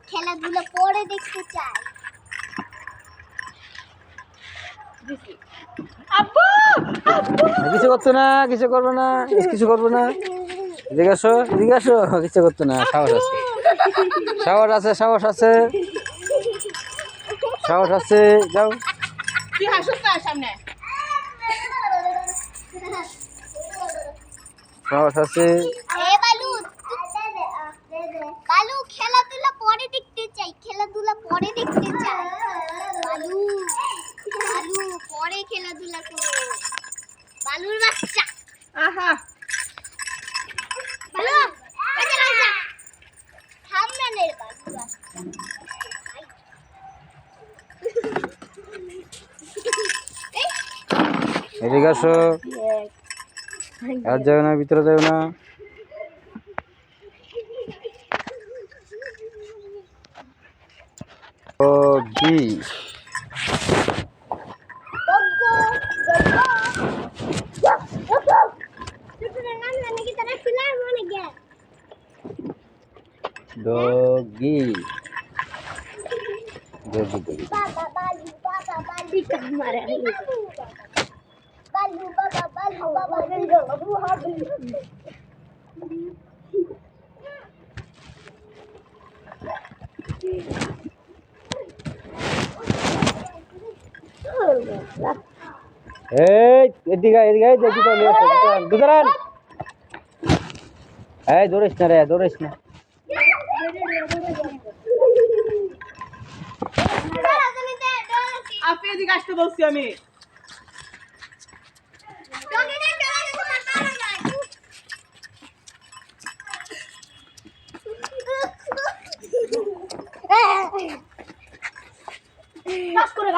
খেলাধুলা পরে দেখতে চাই। কিছু করতো না, কিছু করবো না, কিছু করবো না। এদিকে আসো, এদিকে আসো। কিছু করতো না, সাহস আছে, সাহস আছে, সাহস আছে, সাহস আছে। যাও, সামনে সাহস আছে। বালু খেলাধুলা পরে দেখতে চাই, খেলাধুলা পরে দেখতে চাই। বালু বালু পরে খেলাধুলা করো। বালুর বাচ্চা আহা বালু কাজে লাগা সামনের বালু বাচ্চা। এদিকে আসো। আর যাও না, ভিতরে যাও না। ও বি ডগি, ডগি, ডগি। বাবা বালু বাবা বালু মারে বালু বাবা বালু বাবা এই এদিকে এদিকে দেখি তো নিয়ে আসো দুধরান। এই দৌড়িস না রে, দৌড়িস না। আপনি এদিকে আসতে বলছি আমি। করে